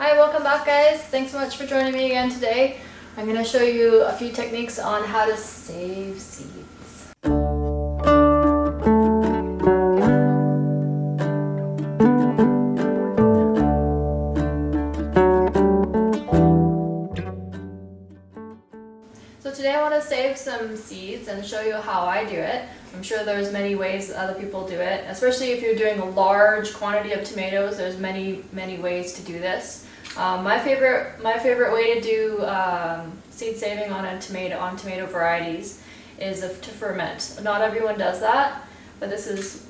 Hi, welcome back guys. Thanks so much for joining me again today. I'm going to show you a few techniques on how to save seeds. So today I want to save some seeds and show you how I do it. I'm sure there's many ways that other people do it, especially if you're doing a large quantity of tomatoes. There's many ways to do this. My favorite way to do seed saving on tomato varieties is to ferment. Not everyone does that, but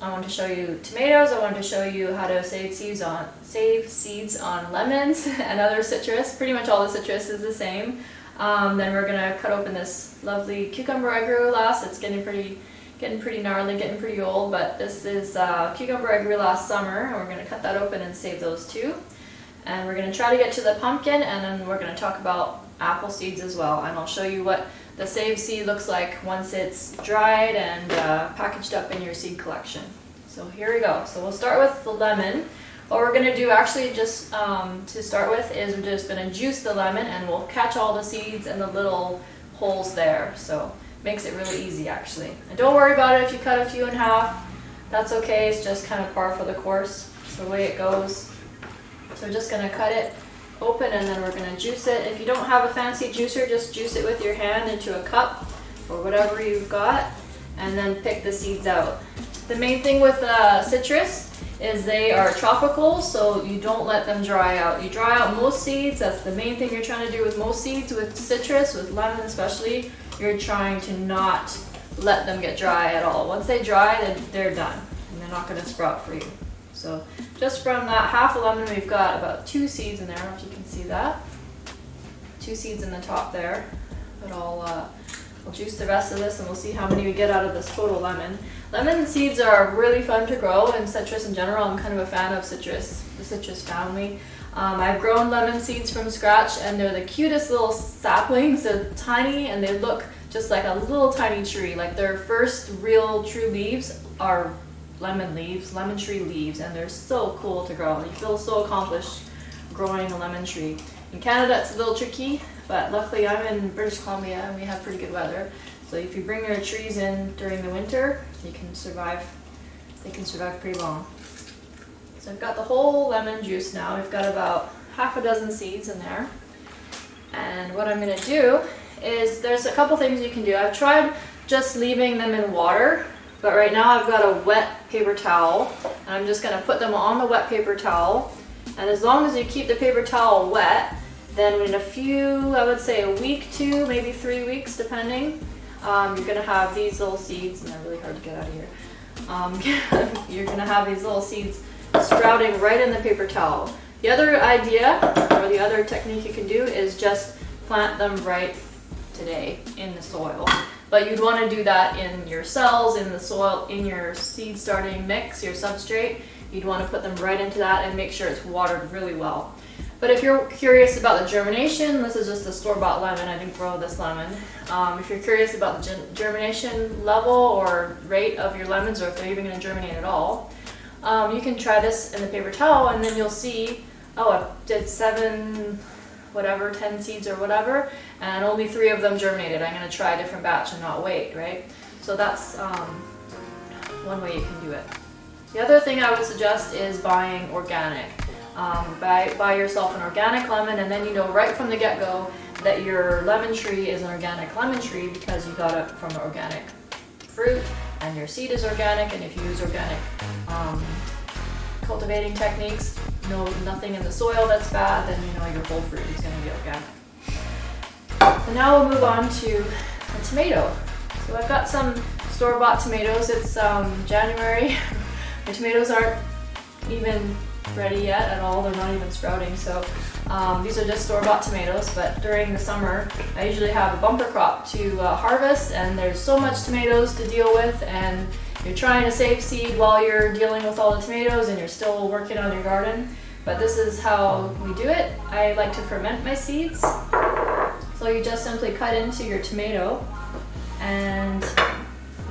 I want to show you tomatoes. I want to show you how to save seeds on lemons and other citrus. Pretty much all the citrus is the same. Then we're gonna cut open this lovely cucumber I grew last. It's getting pretty gnarly, getting pretty old, but this is cucumber I grew last summer, and we're gonna cut that open and save those too. And we're going to try to get to the pumpkin, and then we're going to talk about apple seeds as well. And I'll show you what the saved seed looks like once it's dried and packaged up in your seed collection. So here we go. So we'll start with the lemon. What we're going to do actually just to start with is we're just going to juice the lemon, and we'll catch all the seeds and the little holes there. So it makes it really easy actually. And don't worry about it if you cut a few in half. That's okay. It's just kind of par for the course. It's the way it goes. So we're just going to cut it open, and then we're going to juice it. If you don't have a fancy juicer, just juice it with your hand into a cup or whatever you've got, and then pick the seeds out. The main thing with citrus is they are tropical, so you don't let them dry out. You dry out most seeds. That's the main thing you're trying to do with most seeds. With citrus, with lemon especially, you're trying to not let them get dry at all. Once they dry, then they're done, and they're not going to sprout for you. So just from that half a lemon, we've got about 2 seeds in there. I don't know if you can see that. 2 seeds in the top there. But I'll juice the rest of this, and we'll see how many we get out of this total lemon. Lemon seeds are really fun to grow, and citrus in general. I'm kind of a fan of citrus, the citrus family. I've grown lemon seeds from scratch, and they're the cutest little saplings. They're tiny, and they look just like a little tiny tree. Like their first real true leaves are lemon tree leaves, and they're so cool to grow. You feel so accomplished growing a lemon tree. In Canada it's a little tricky, but luckily I'm in British Columbia and we have pretty good weather. So if you bring your trees in during the winter, they can survive pretty long. So I've got the whole lemon juice now. We've got about half a dozen seeds in there. And what I'm going to do is, there's a couple things you can do. I've tried just leaving them in water, but right now I've got a wet paper towel, and I'm just going to put them on the wet paper towel. And as long as you keep the paper towel wet, then in a few, I would say a week, 2, maybe 3 weeks depending, you're going to have these little seeds, and they're really hard to get out of here. You're going to have these little seeds sprouting right in the paper towel. The other idea, or the other technique you can do, is just plant them right today in the soil. But you'd want to do that in your cells, in the soil, in your seed starting mix, your substrate. You'd want to put them right into that and make sure it's watered really well. But if you're curious about the germination, this is just a store-bought lemon. I didn't grow this lemon. If you're curious about the germination level or rate of your lemons, or if they're even going to germinate at all, you can try this in the paper towel, and then you'll see, oh, I did 10 seeds or whatever, and only 3 of them germinated. I'm going to try a different batch and not wait, right? So that's one way you can do it. The other thing I would suggest is buying organic. Buy yourself an organic lemon, and then you know right from the get-go that your lemon tree is an organic lemon tree because you got it from organic fruit, and your seed is organic. And if you use organic cultivating techniques, nothing in the soil that's bad, then you know your whole fruit is going to be organic. So now we'll move on to a tomato. So I've got some store-bought tomatoes. It's January. My tomatoes aren't even ready yet at all. They're not even sprouting. So these are just store-bought tomatoes, but during the summer I usually have a bumper crop to harvest, and there's so much tomatoes to deal with, and you're trying to save seed while you're dealing with all the tomatoes and you're still working on your garden. But this is how we do it. I like to ferment my seeds. So you just simply cut into your tomato, and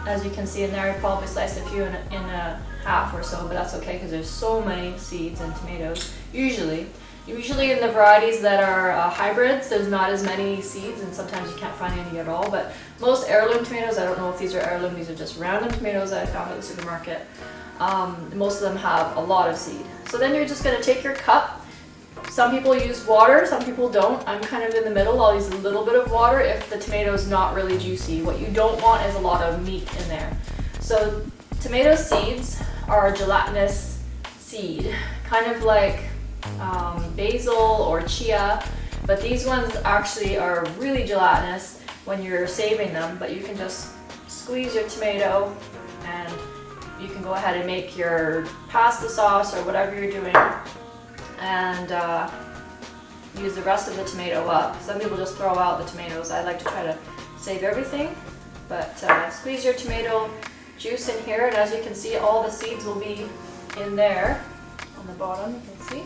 as you can see in there, I probably sliced a few in a half or so, but that's okay because there's so many seeds and tomatoes. Usually Usually in the varieties that are hybrids, there's not as many seeds, and sometimes you can't find any at all. But most heirloom tomatoes, I don't know if these are heirloom, these are just random tomatoes that I found at the supermarket. Most of them have a lot of seed. So then you're just going to take your cup. Some people use water, some people don't. I'm kind of in the middle. I'll use a little bit of water if the tomato is not really juicy. What you don't want is a lot of meat in there. So tomato seeds are a gelatinous seed, kind of like basil or chia, but these ones actually are really gelatinous when you're saving them. But you can just squeeze your tomato and you can go ahead and make your pasta sauce or whatever you're doing, and use the rest of the tomato up. Some people just throw out the tomatoes. I like to try to save everything, but squeeze your tomato juice in here, and as you can see, all the seeds will be in there on the bottom, you can see.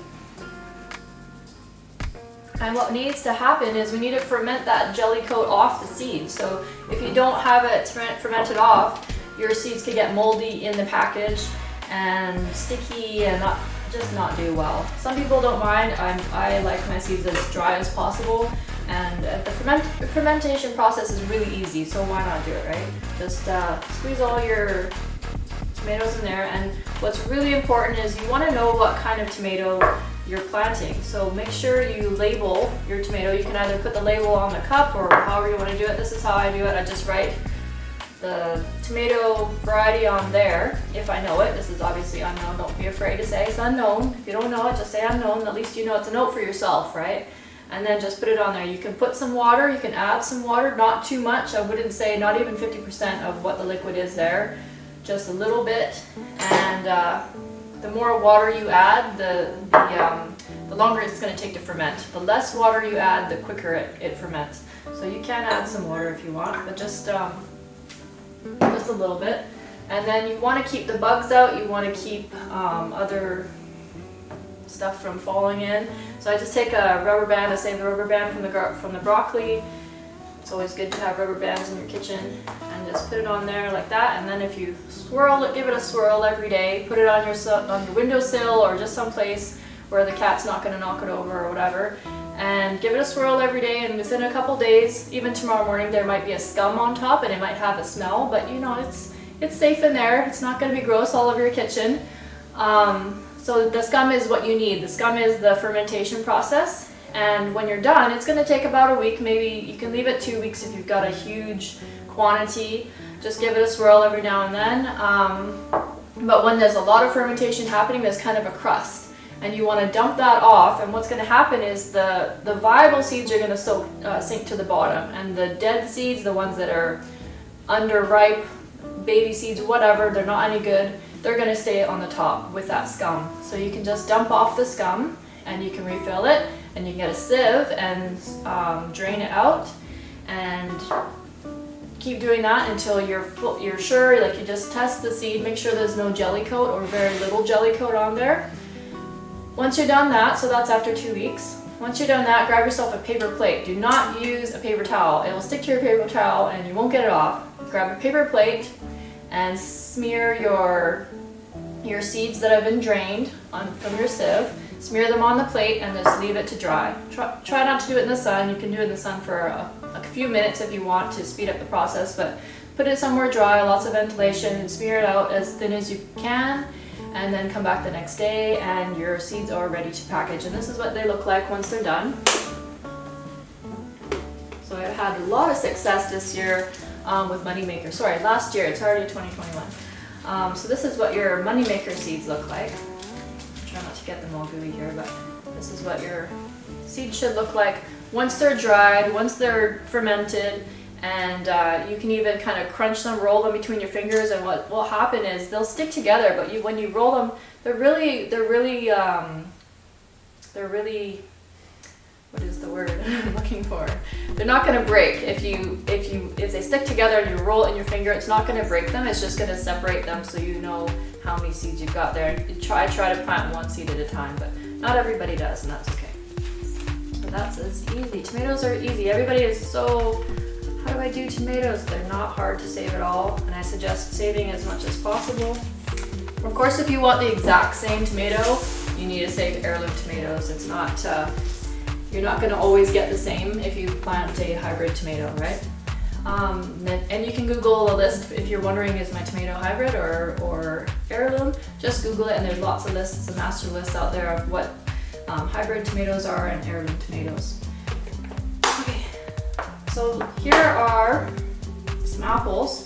And what needs to happen is we need to ferment that jelly coat off the seeds. So if you don't have it fermented off, your seeds could get moldy in the package and sticky and not do well. Some people don't mind. I like my seeds as dry as possible, and the fermentation process is really easy, so why not do it, right? Just squeeze all your tomatoes in there, and what's really important is you want to know what kind of tomato you're planting. So make sure you label your tomato. You can either put the label on the cup or however you want to do it. This is how I do it. I just write the tomato variety on there if I know it. This is obviously unknown. Don't be afraid to say it's unknown. If you don't know it, just say unknown. At least you know it's a note for yourself, right? And then just put it on there. You can put some water. You can add some water, not too much. I wouldn't say not even 50% of what the liquid is there. Just a little bit. And the more water you add, the longer it's going to take to ferment. The less water you add, the quicker it ferments. So you can add some water if you want, but just a little bit. And then you want to keep the bugs out. You want to keep other stuff from falling in. So I just take a rubber band. I save the rubber band from the broccoli. It's always good to have rubber bands in your kitchen, and just put it on there like that. And then if you swirl it, give it a swirl every day. Put it on your windowsill or just someplace where the cat's not going to knock it over or whatever. And give it a swirl every day, and within a couple days, even tomorrow morning, there might be a scum on top and it might have a smell, but you know, it's safe in there. It's not going to be gross all over your kitchen. So the scum is what you need. The scum is the fermentation process. And when you're done, it's going to take about a week. Maybe you can leave it 2 weeks if you've got a huge quantity. Just give it a swirl every now and then. But when there's a lot of fermentation happening, there's kind of a crust. And you want to dump that off. And what's going to happen is the viable seeds are going to sink to the bottom. And the dead seeds, the ones that are underripe, baby seeds, whatever, they're not any good, they're going to stay on the top with that scum. So you can just dump off the scum and you can refill it. And you can get a sieve and drain it out, and keep doing that until you're sure, like you just test the seed, make sure there's no jelly coat or very little jelly coat on there. Once you're done that, so that's after 2 weeks, once you're done that, grab yourself a paper plate. Do not use a paper towel. It will stick to your paper towel and you won't get it off. Grab a paper plate and smear your seeds that have been drained from your sieve. Smear them on the plate and just leave it to dry. Try not to do it in the sun. You can do it in the sun for a few minutes if you want to speed up the process, but put it somewhere dry, lots of ventilation, and smear it out as thin as you can, and then come back the next day and your seeds are ready to package. And this is what they look like once they're done. So I've had a lot of success this year with Moneymaker. Sorry, last year, it's already 2021. So this is what your Moneymaker seeds look like. Try not to get them all gooey here, but this is what your seeds should look like once they're dried, once they're fermented, and you can even kind of crunch them, roll them between your fingers, and what will happen is they'll stick together, but when you roll them, they're really what is the word I'm looking for? They're not going to break. If they stick together and you roll it in your finger, it's not going to break them. It's just going to separate them so you know how many seeds you've got there. Try to plant one seed at a time, but not everybody does, and that's okay. But that's easy. Tomatoes are easy. Everybody is so, how do I do tomatoes? They're not hard to save at all, and I suggest saving as much as possible. Of course, if you want the exact same tomato, you need to save heirloom tomatoes. It's not, you're not gonna always get the same if you plant a hybrid tomato, right? And you can Google a list if you're wondering, is my tomato hybrid or heirloom? Just Google it, and there's lots of lists, a master list out there of what hybrid tomatoes are and heirloom tomatoes. Okay, so here are some apples.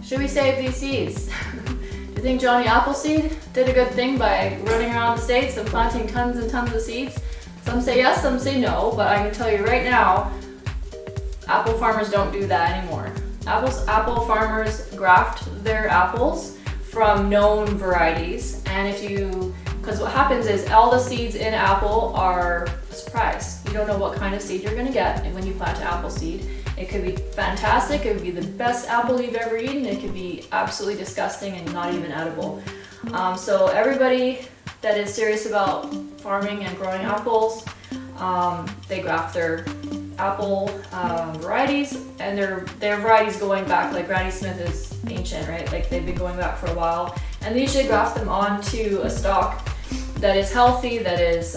Should we save these seeds? Do you think Johnny Appleseed did a good thing by running around the States and planting tons and tons of seeds? Some say yes, some say no, but I can tell you right now, apple farmers don't do that anymore. Apple farmers graft their apples from known varieties, and because what happens is all the seeds in apple are a surprise. You don't know what kind of seed you're gonna get when you plant an apple seed. It could be fantastic, it could be the best apple you've ever eaten, it could be absolutely disgusting and not even edible. So everybody that is serious about farming and growing apples, they graft their apple varieties, and their varieties going back, like Granny Smith is ancient, right? Like they've been going back for a while, and they usually graft them onto a stock that is healthy, that is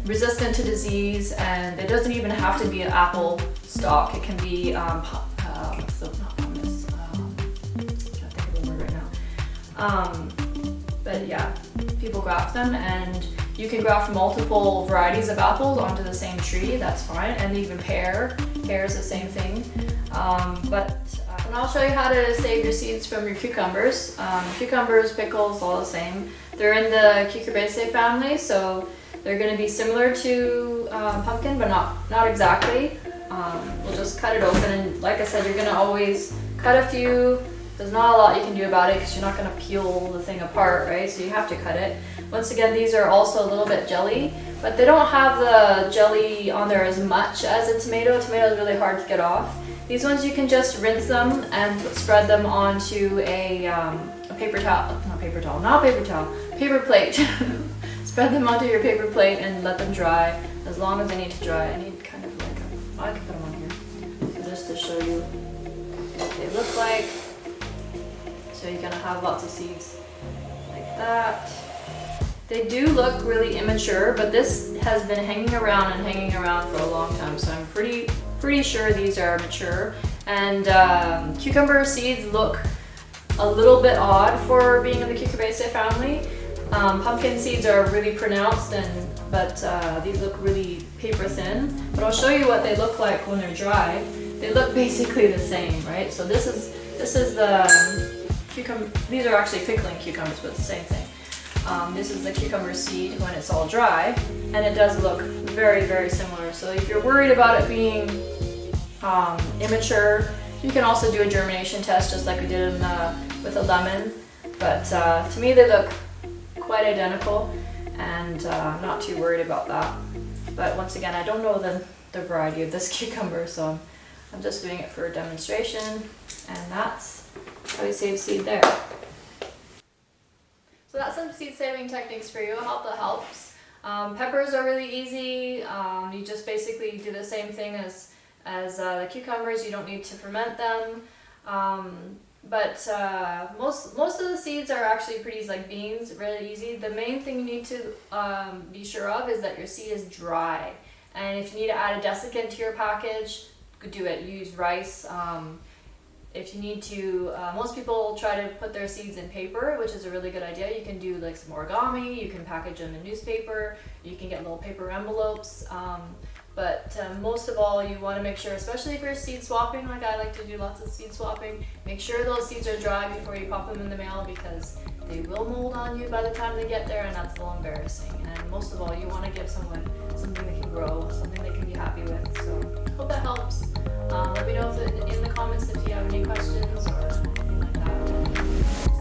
resistant to disease, and it doesn't even have to be an apple stock. It can be what's the not hummus? Can't think of the word right now. But yeah, people graft them, and you can graft multiple varieties of apples onto the same tree. That's fine, and even pear is the same thing. And I'll show you how to save your seeds from your cucumbers. Cucumbers, pickles, all the same. They're in the Cucurbiaceae family, so they're going to be similar to pumpkin, but not exactly. We'll just cut it open, and like I said, you're going to always cut a few. There's not a lot you can do about it because you're not going to peel the thing apart, right? So you have to cut it. Once again, these are also a little bit jelly, but they don't have the jelly on there as much as a tomato. Tomato is really hard to get off. These ones you can just rinse them and spread them onto a paper plate. Spread them onto your paper plate and let them dry as long as they need to dry. I need kind of like I can put them on here just to show you what they look like. So you're gonna have lots of seeds like that. They do look really immature, but this has been hanging around for a long time, so I'm pretty sure these are mature. And cucumber seeds look a little bit odd for being in the Cucurbiaceae family. Pumpkin seeds are really pronounced, but these look really paper thin. But I'll show you what they look like when they're dry. They look basically the same, right? So this is the cucumber. These are actually pickling cucumbers, but it's the same thing. This is the cucumber seed when it's all dry, and it does look very, very similar. So if you're worried about it being immature, you can also do a germination test just like we did with a lemon. But to me they look quite identical, and I'm not too worried about that. But once again, I don't know the variety of this cucumber, so I'm just doing it for a demonstration, and that's how you save seed there. So that's some seed saving techniques for you. I hope that helps. Peppers are really easy. You just basically do the same thing as the cucumbers. You don't need to ferment them. But most of the seeds are actually pretty easy, like beans, really easy. The main thing you need to be sure of is that your seed is dry. And if you need to add a desiccant to your package, do it. Use rice. If you need to, most people try to put their seeds in paper, which is a really good idea. You can do like some origami, you can package them in newspaper, you can get little paper envelopes. But most of all, you want to make sure, especially if you're seed swapping, like I like to do lots of seed swapping, make sure those seeds are dry before you pop them in the mail, because they will mold on you by the time they get there, and that's a little embarrassing. And most of all, you want to give someone something they can grow, something they can be happy with. So hope that helps. Let me know in the comments if you have any questions or anything like that.